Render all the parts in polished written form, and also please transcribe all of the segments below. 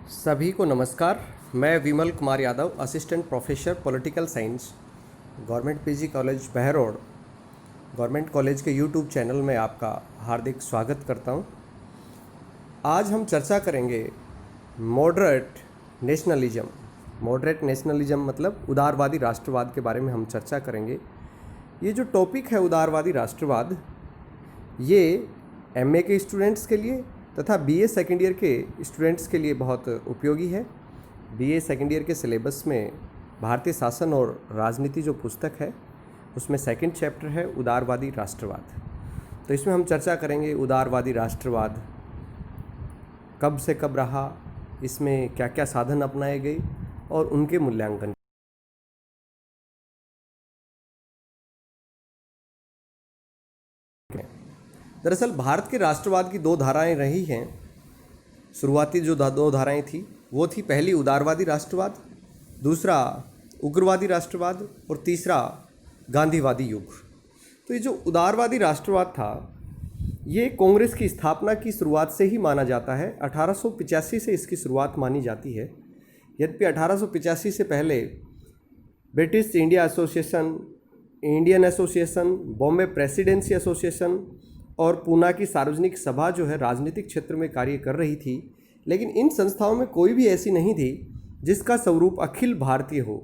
सभी को नमस्कार। मैं Vimal Kumar Yadav, assistant professor political science, government PG college Behror, government college के यूट्यूब चैनल में आपका हार्दिक स्वागत करता हूं। आज हम चर्चा करेंगे मॉडरेट नेशनलिज्म। मॉडरेट नेशनलिज्म मतलब उदारवादी राष्ट्रवाद के बारे में हम चर्चा करेंगे। ये जो टॉपिक है उदारवादी राष्ट्रवाद, ये एमए के स्टूडेंट्स के लिए तथा बीए सेकेंड ईयर के स्टूडेंट्स के लिए बहुत उपयोगी है। बीए सेकेंड ईयर के सिलेबस में भारतीय शासन और राजनीति जो पुस्तक है उसमें सेकंड चैप्टर है उदारवादी राष्ट्रवाद। तो इसमें हम चर्चा करेंगे उदारवादी राष्ट्रवाद कब से कब रहा, इसमें क्या क्या साधन अपनाए गए और उनके मूल्यांकन। दरअसल भारत के राष्ट्रवाद की दो धाराएं रही हैं। शुरुआती जो दो धाराएं थी वो थी, पहली उदारवादी राष्ट्रवाद, दूसरा उग्रवादी राष्ट्रवाद और तीसरा गांधीवादी युग। तो ये जो उदारवादी राष्ट्रवाद था ये कांग्रेस की स्थापना की शुरुआत से ही माना जाता है। 1885 से इसकी शुरुआत मानी जाती है। यद्यपि 1885 से पहले British India association, Indian association, Bombay presidency association और पूना की सार्वजनिक सभा जो है राजनीतिक क्षेत्र में कार्य कर रही थी, लेकिन इन संस्थाओं में कोई भी ऐसी नहीं थी जिसका स्वरूप अखिल भारतीय हो।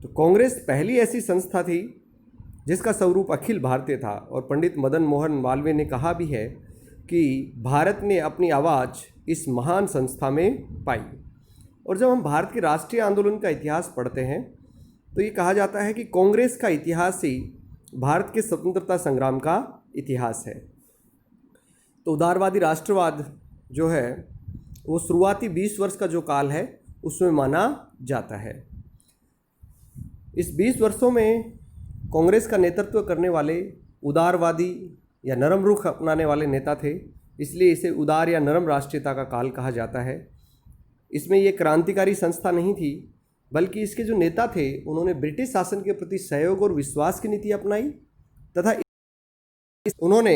तो कांग्रेस पहली ऐसी संस्था थी जिसका स्वरूप अखिल भारतीय था। और पंडित मदन मोहन मालवीय ने कहा भी है कि भारत ने अपनी आवाज़ इस महान संस्था में पाई। और जब हम भारत के राष्ट्रीय आंदोलन का इतिहास पढ़ते हैं तो ये कहा जाता है कि कांग्रेस का इतिहास ही भारत के स्वतंत्रता संग्राम का इतिहास है। तो उदारवादी राष्ट्रवाद जो है वो शुरुआती 20 वर्ष का जो काल है उसमें माना जाता है। इस 20 वर्षों में कांग्रेस का नेतृत्व करने वाले उदारवादी या नरम रुख अपनाने वाले नेता थे, इसलिए इसे उदार या नरम राष्ट्रीयता का काल कहा जाता है। इसमें ये क्रांतिकारी संस्था नहीं थी, बल्कि इसके जो नेता थे उन्होंने ब्रिटिश शासन के प्रति सहयोग और विश्वास की नीति अपनाई तथा उन्होंने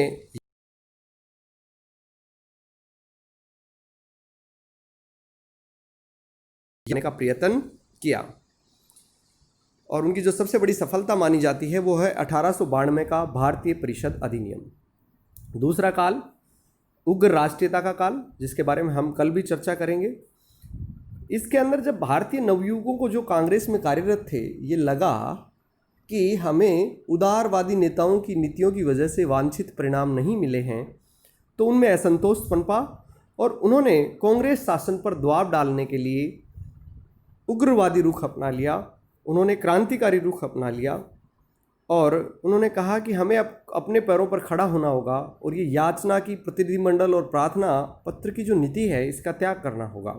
का प्रयत्न किया। और उनकी जो सबसे बड़ी सफलता मानी जाती है वो है 1892 का भारतीय परिषद अधिनियम। दूसरा काल उग्र राष्ट्रीयता का काल, जिसके बारे में हम कल भी चर्चा करेंगे। इसके अंदर जब भारतीय नवयुवकों को जो कांग्रेस में कार्यरत थे ये लगा कि हमें उदारवादी नेताओं की नीतियों की वजह से वांछित परिणाम नहीं मिले हैं, तो उनमें असंतोष पनपा और उन्होंने कांग्रेस शासन पर दबाव डालने के लिए उग्रवादी रुख अपना लिया। उन्होंने क्रांतिकारी रुख अपना लिया और उन्होंने कहा कि हमें अब अपने पैरों पर खड़ा होना होगा और ये याचना की प्रतिनिधिमंडल और प्रार्थना पत्र की जो नीति है इसका त्याग करना होगा।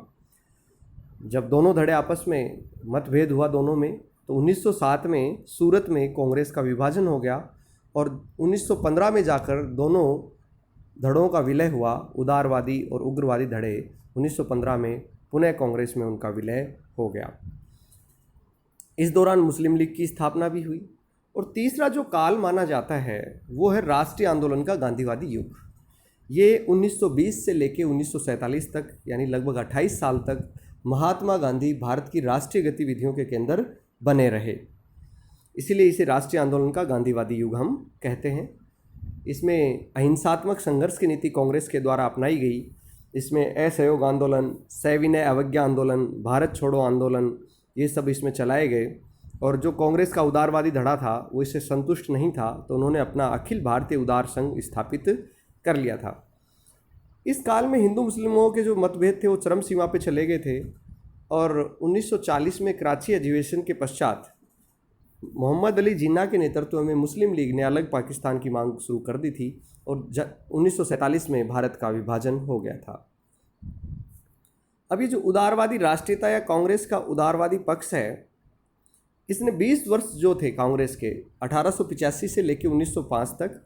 जब दोनों धड़े आपस में मतभेद हुआ दोनों में, तो 1907 में सूरत में कांग्रेस का विभाजन हो गया और 1915 में जाकर दोनों धड़ों का विलय हुआ। उदारवादी और उग्रवादी धड़े 1915 में पुनः कांग्रेस में उनका विलय हो गया। इस दौरान मुस्लिम लीग की स्थापना भी हुई। और तीसरा जो काल माना जाता है वो है राष्ट्रीय आंदोलन का गांधीवादी युग। ये 1920 से लेकर 1947 तक यानी लगभग 28 साल तक महात्मा गांधी भारत की राष्ट्रीय गतिविधियों के केंद्र बने रहे, इसीलिए इसे राष्ट्रीय आंदोलन का गांधीवादी युग हम कहते हैं। इसमें अहिंसात्मक संघर्ष की नीति कांग्रेस के द्वारा अपनाई गई। इसमें असहयोग आंदोलन, सविनय अवज्ञा आंदोलन, भारत छोड़ो आंदोलन, ये सब इसमें चलाए गए। और जो कांग्रेस का उदारवादी धड़ा था वो इससे संतुष्ट नहीं था, तो उन्होंने अपना अखिल भारतीय उदार संघ स्थापित कर लिया था। इस काल में हिंदू मुस्लिमों के जो मतभेद थे वो चरम सीमा पे चले गए थे और 1940 में कराची अधिवेशन के पश्चात मोहम्मद अली जिन्ना के नेतृत्व में मुस्लिम लीग ने अलग पाकिस्तान की मांग शुरू कर दी थी और 1947 में भारत का विभाजन हो गया था। अब ये जो उदारवादी राष्ट्रीयता या कांग्रेस का उदारवादी पक्ष है, इसने 20 वर्ष जो थे कांग्रेस के 1885 से लेकर 1905 तक,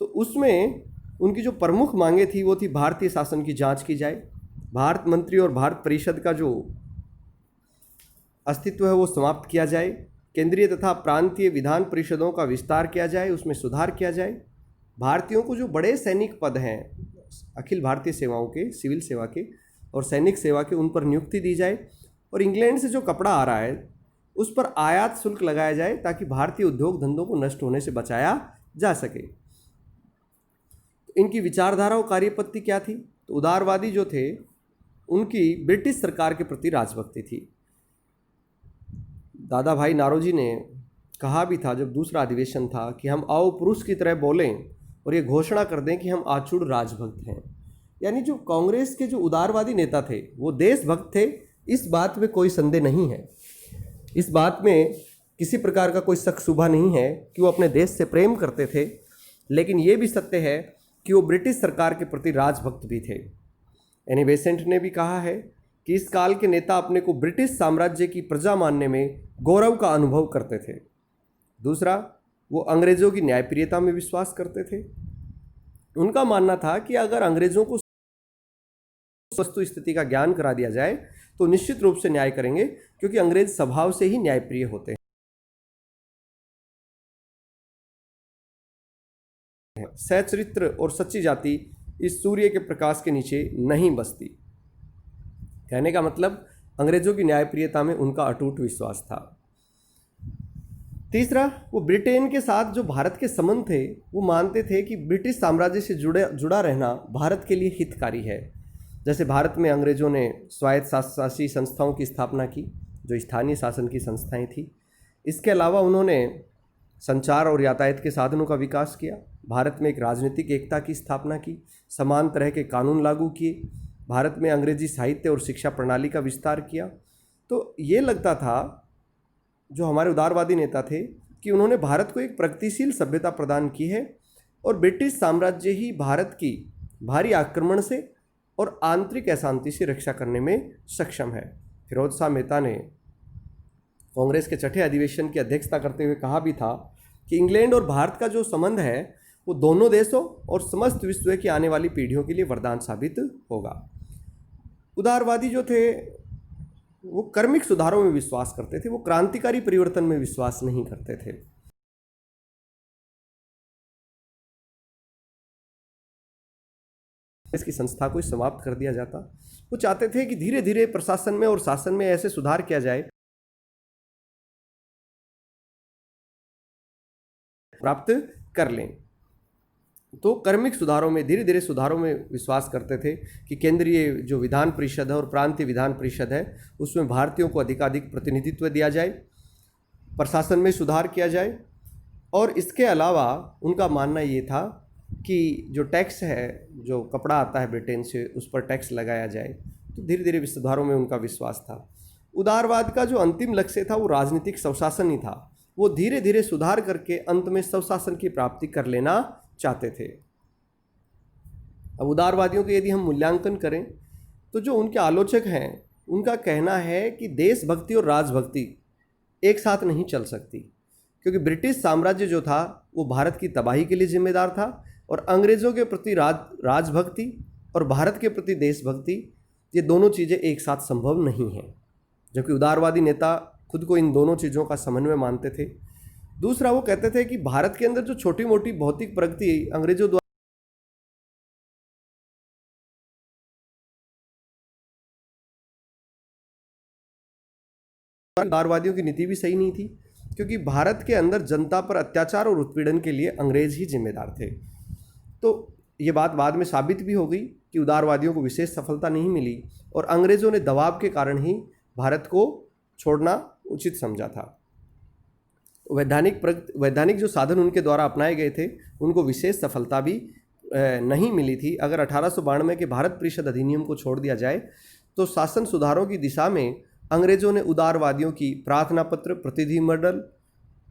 तो उसमें उनकी जो प्रमुख मांगे थी वो थी भारतीय शासन की जांच की जाए, भारत मंत्री और भारत परिषद का जो अस्तित्व है वो समाप्त किया जाए, केंद्रीय तथा प्रांतीय विधान परिषदों का विस्तार किया जाए, उसमें सुधार किया जाए, भारतीयों को जो बड़े सैनिक पद हैं अखिल भारतीय सेवाओं के, सिविल सेवा के, और सैनिक सेवा के उन पर नियुक्ति दी जाए और इंग्लैंड से जो कपड़ा आ रहा है उस पर आयात शुल्क लगाया जाए ताकि भारतीय उद्योग धंधों को नष्ट होने से बचाया जा सके। इनकी विचारधारा और कार्यपद्धति क्या थी? तो उदारवादी जो थे उनकी ब्रिटिश सरकार के प्रति राजभक्ति थी। दादा भाई नारोजी ने कहा भी था जब दूसरा अधिवेशन था कि हम आओ पुरुष की तरह बोलें और ये घोषणा कर दें कि हम आचूड़ राजभक्त हैं। यानी जो कांग्रेस के जो उदारवादी नेता थे वो देशभक्त थे, इस बात में कोई संदेह नहीं है। इस बात में किसी प्रकार का कोई शक शुबा नहीं है कि वो अपने देश से प्रेम करते थे, लेकिन ये भी सत्य है कि वो ब्रिटिश सरकार के प्रति राजभक्त भी थे। एनी बेसेंट ने भी कहा है कि इस काल के नेता अपने को ब्रिटिश साम्राज्य की प्रजा मानने में गौरव का अनुभव करते थे। दूसरा, वो अंग्रेज़ों की न्यायप्रियता में विश्वास करते थे। उनका मानना था कि अगर अंग्रेज़ों को वस्तु स्थिति का ज्ञान करा दिया जाए तो निश्चित रूप से न्याय करेंगे, क्योंकि अंग्रेज स्वभाव से ही न्यायप्रिय होते हैं। सच्चरित्र और सच्ची जाति इस सूर्य के प्रकाश के नीचे नहीं बसती। कहने का मतलब अंग्रेजों की न्यायप्रियता में उनका अटूट विश्वास था। तीसरा, वो ब्रिटेन के साथ जो भारत के संबंध थे वो मानते थे कि ब्रिटिश साम्राज्य से जुड़ा रहना भारत के लिए हितकारी है। जैसे भारत में अंग्रेज़ों ने स्वायत्त शासी संस्थाओं की स्थापना की जो स्थानीय शासन की संस्थाएं थी। इसके अलावा उन्होंने संचार और यातायात के साधनों का विकास किया, भारत में एक राजनीतिक एकता की स्थापना की, समान तरह के कानून लागू किए, भारत में अंग्रेजी साहित्य और शिक्षा प्रणाली का विस्तार किया। तो ये लगता था जो हमारे उदारवादी नेता थे कि उन्होंने भारत को एक प्रगतिशील सभ्यता प्रदान की है और ब्रिटिश साम्राज्य ही भारत की भारी आक्रमण से और आंतरिक अशांति से रक्षा करने में सक्षम है। फिरोज शाह मेहता ने कांग्रेस के छठे अधिवेशन की अध्यक्षता करते हुए कहा भी था कि इंग्लैंड और भारत का जो संबंध है वो दोनों देशों और समस्त विश्व की आने वाली पीढ़ियों के लिए वरदान साबित होगा। उदारवादी जो थे वो कर्मिक सुधारों में विश्वास करते थे, वो क्रांतिकारी परिवर्तन में विश्वास नहीं करते थे। इसकी संस्था को समाप्त कर दिया जाता। वो चाहते थे कि धीरे धीरे प्रशासन में और शासन में ऐसे सुधार किया जाए प्राप्त कर लें। तो कर्मिक सुधारों में धीरे धीरे सुधारों में विश्वास करते थे कि केंद्रीय जो विधान परिषद है और प्रांतीय विधान परिषद है उसमें भारतीयों को अधिकाधिक प्रतिनिधित्व दिया जाए, प्रशासन में सुधार किया जाए। और इसके अलावा उनका मानना ये था कि जो टैक्स है, जो कपड़ा आता है ब्रिटेन से, उस पर टैक्स लगाया जाए। तो धीरे धीरे सुधारों में उनका विश्वास था। उदारवाद का जो अंतिम लक्ष्य था वो राजनीतिक स्वशासन ही था। वो धीरे धीरे सुधार करके अंत में स्वशासन की प्राप्ति कर लेना चाहते थे। अब उदारवादियों के यदि हम मूल्यांकन करें तो जो उनके आलोचक हैं उनका कहना है कि देशभक्ति और राजभक्ति एक साथ नहीं चल सकती, क्योंकि ब्रिटिश साम्राज्य जो था वो भारत की तबाही के लिए जिम्मेदार था और अंग्रेज़ों के प्रति राजभक्ति और भारत के प्रति देशभक्ति, ये दोनों चीज़ें एक साथ संभव नहीं हैं। जबकि उदारवादी नेता खुद को इन दोनों चीज़ों का समन्वय मानते थे। दूसरा, वो कहते थे कि भारत के अंदर जो छोटी मोटी भौतिक प्रगति अंग्रेजों द्वारा उदारवादियों की नीति भी सही नहीं थी, क्योंकि भारत के अंदर जनता पर अत्याचार और उत्पीड़न के लिए अंग्रेज ही जिम्मेदार थे। तो ये बात बाद में साबित भी हो गई कि उदारवादियों को विशेष सफलता नहीं मिली और अंग्रेज़ों ने दबाव के कारण ही भारत को छोड़ना उचित समझा था। वैधानिक जो साधन उनके द्वारा अपनाए गए थे उनको विशेष सफलता भी नहीं मिली थी। अगर 1892 के भारत परिषद अधिनियम को छोड़ दिया जाए तो शासन सुधारों की दिशा में अंग्रेज़ों ने उदारवादियों की प्रार्थना पत्र, प्रतिनिधिमंडल,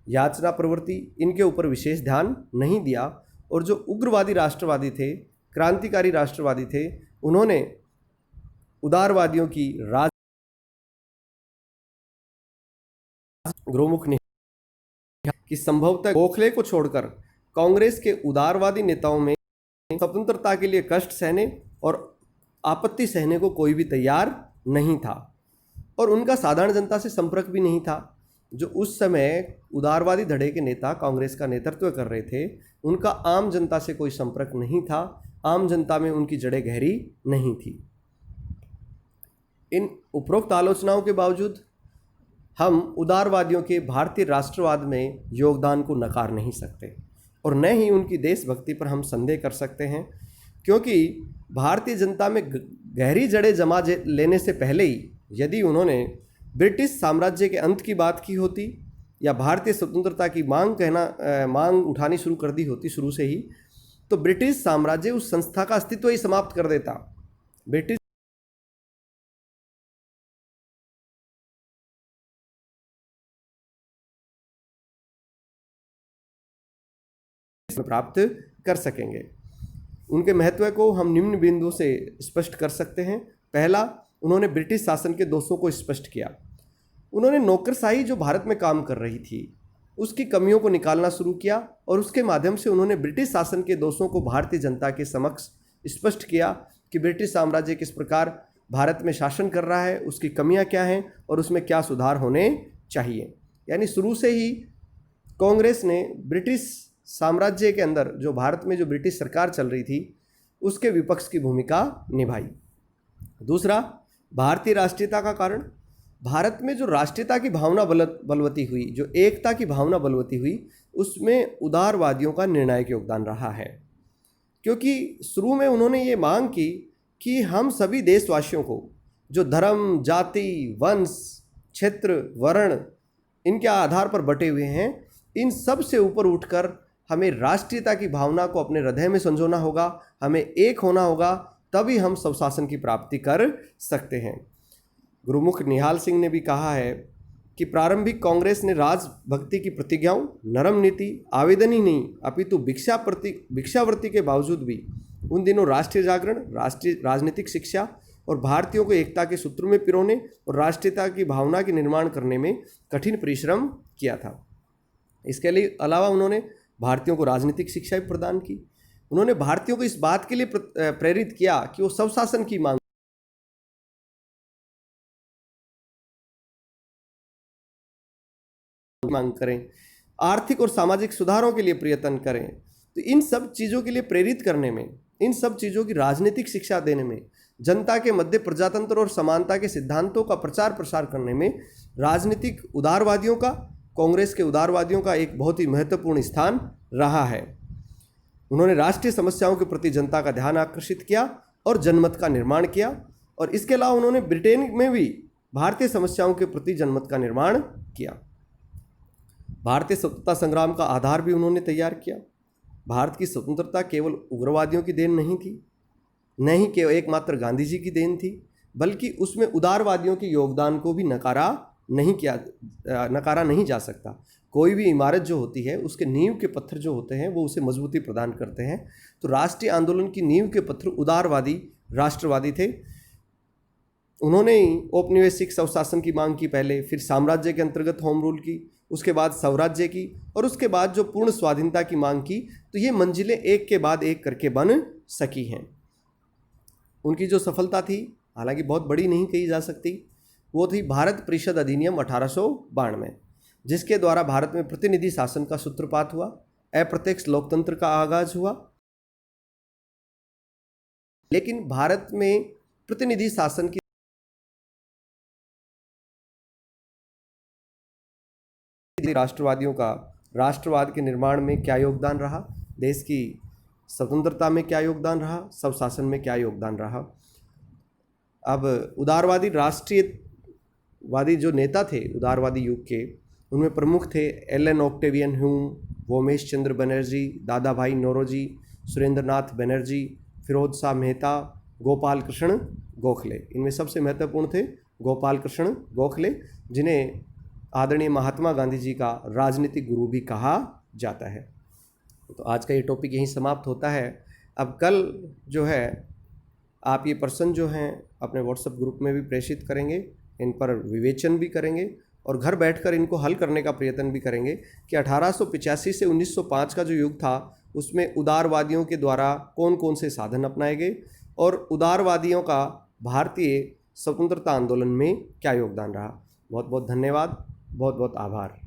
याचना प्रवृत्ति, इनके ऊपर विशेष ध्यान नहीं दिया। और जो उग्रवादी राष्ट्रवादी थे, क्रांतिकारी राष्ट्रवादी थे, उन्होंने उदारवादियों की गृहमुख ने कि संभवतः गोखले को छोड़कर कांग्रेस के उदारवादी नेताओं में स्वतंत्रता के लिए कष्ट सहने और आपत्ति सहने को कोई भी तैयार नहीं था और उनका साधारण जनता से संपर्क भी नहीं था। जो उस समय उदारवादी धड़े के नेता कांग्रेस का नेतृत्व कर रहे थे उनका आम जनता से कोई संपर्क नहीं था, आम जनता में उनकी जड़ें गहरी नहीं थी। इन उपरोक्त आलोचनाओं के बावजूद हम उदारवादियों के भारतीय राष्ट्रवाद में योगदान को नकार नहीं सकते और न ही उनकी देशभक्ति पर हम संदेह कर सकते हैं, क्योंकि भारतीय जनता में गहरी जड़ें जमा लेने से पहले ही यदि उन्होंने ब्रिटिश साम्राज्य के अंत की बात की होती या भारतीय स्वतंत्रता की मांग उठानी शुरू कर दी होती शुरू से ही, तो ब्रिटिश साम्राज्य उस संस्था का अस्तित्व ही समाप्त कर देता। ब्रिटिश प्राप्त कर सकेंगे। उनके महत्व को हम निम्न बिंदुओं से स्पष्ट कर सकते हैं। पहला, उन्होंने ब्रिटिश शासन के दोषों को स्पष्ट किया। उन्होंने नौकरशाही जो भारत में काम कर रही थी उसकी कमियों को निकालना शुरू किया और उसके माध्यम से उन्होंने ब्रिटिश शासन के दोषों को भारतीय जनता के समक्ष स्पष्ट किया कि ब्रिटिश साम्राज्य किस प्रकार भारत में शासन कर रहा है, उसकी कमियां क्या हैं और उसमें क्या सुधार होने चाहिए। यानी शुरू से ही कांग्रेस ने ब्रिटिश साम्राज्य के अंदर जो भारत में जो ब्रिटिश सरकार चल रही थी उसके विपक्ष की भूमिका निभाई। दूसरा, भारतीय राष्ट्रीयता का कारण। भारत में जो राष्ट्रीयता की भावना बलवती हुई, जो एकता की भावना बलवती हुई, उसमें उदारवादियों का निर्णायक योगदान रहा है, क्योंकि शुरू में उन्होंने ये मांग की कि हम सभी देशवासियों को जो धर्म, जाति, वंश, क्षेत्र, वर्ण इनके आधार पर बटे हुए हैं, इन सब से ऊपर उठकर हमें राष्ट्रीयता की भावना को अपने हृदय में संजोना होगा, हमें एक होना होगा, तभी हम स्वशासन की प्राप्ति कर सकते हैं। गुरुमुख निहाल सिंह ने भी कहा है कि प्रारंभिक कांग्रेस ने राजभक्ति की प्रतिज्ञाओं, नरम नीति, आवेदन ही नहीं अपितु भिक्षावृत्ति के बावजूद भी उन दिनों राष्ट्रीय जागरण, राष्ट्रीय राजनीतिक शिक्षा और भारतीयों को एकता के सूत्र में पिरोने और राष्ट्रीयता की भावना के निर्माण करने में कठिन परिश्रम किया था। इसके अलावा उन्होंने भारतीयों को राजनीतिक शिक्षा भी प्रदान की। उन्होंने भारतीयों को इस बात के लिए प्रेरित किया कि वो स्वशासन की मांग करें, आर्थिक और सामाजिक सुधारों के लिए प्रयत्न करें। तो इन सब चीज़ों के लिए प्रेरित करने में, इन सब चीज़ों की राजनीतिक शिक्षा देने में, जनता के मध्य प्रजातंत्र और समानता के सिद्धांतों का प्रचार प्रसार करने में राजनीतिक उदारवादियों का, कांग्रेस के उदारवादियों का एक बहुत ही महत्वपूर्ण स्थान रहा है। उन्होंने राष्ट्रीय समस्याओं के प्रति जनता का ध्यान आकर्षित किया और जनमत का निर्माण किया, और इसके अलावा उन्होंने ब्रिटेन में भी भारतीय समस्याओं के प्रति जनमत का निर्माण किया। भारतीय स्वतंत्रता संग्राम का आधार भी उन्होंने तैयार किया। भारत की स्वतंत्रता केवल उग्रवादियों की देन नहीं थी, न ही केवल एकमात्र गांधी जी की देन थी, बल्कि उसमें उदारवादियों के योगदान को भी नकारा नहीं जा सकता। कोई भी इमारत जो होती है उसके नींव के पत्थर जो होते हैं वो उसे मजबूती प्रदान करते हैं। तो राष्ट्रीय आंदोलन की नींव के पत्थर उदारवादी, राष्ट्रवादी थे। उन्होंने ही औपनिवेशिक स्वशासन की मांग की पहले, फिर साम्राज्य के अंतर्गत होम रूल की, उसके बाद स्वराज्य की, और उसके बाद जो पूर्ण स्वाधीनता की मांग की। तो ये मंजिलें एक के बाद एक करके बन सकी हैं। उनकी जो सफलता थी, हालांकि बहुत बड़ी नहीं कही जा सकती, वो थी भारत परिषद अधिनियम 1892, जिसके द्वारा भारत में प्रतिनिधि शासन का सूत्रपात हुआ, अप्रत्यक्ष लोकतंत्र का आगाज हुआ। लेकिन भारत में प्रतिनिधि शासन की राष्ट्रवादियों का राष्ट्रवाद के निर्माण में क्या योगदान रहा, देश की स्वतंत्रता में क्या योगदान रहा, स्वशासन में क्या योगदान रहा। अब उदारवादी राष्ट्रीयवादी जो नेता थे उदारवादी युग के, उनमें प्रमुख थे एलन ऑक्टेवियन ह्यूम, वोमेश चंद्र बनर्जी, दादा भाई नौरोजी, सुरेंद्रनाथ बनर्जी, फिरोज शाह मेहता, गोपाल कृष्ण गोखले। इनमें सबसे महत्वपूर्ण थे गोपाल कृष्ण गोखले, जिन्हें आदरणीय महात्मा गांधी जी का राजनीतिक गुरु भी कहा जाता है। तो आज का ये टॉपिक यहीं समाप्त होता है। अब कल जो है आप ये प्रश्न जो हैं अपने व्हाट्सएप ग्रुप में भी प्रेषित करेंगे, इन पर विवेचन भी करेंगे और घर बैठकर इनको हल करने का प्रयत्न भी करेंगे कि 1885 से 1905 का जो युग था उसमें उदारवादियों के द्वारा कौन कौन से साधन अपनाए गए और उदारवादियों का भारतीय स्वतंत्रता आंदोलन में क्या योगदान रहा। बहुत बहुत धन्यवाद, बहुत बहुत आभार।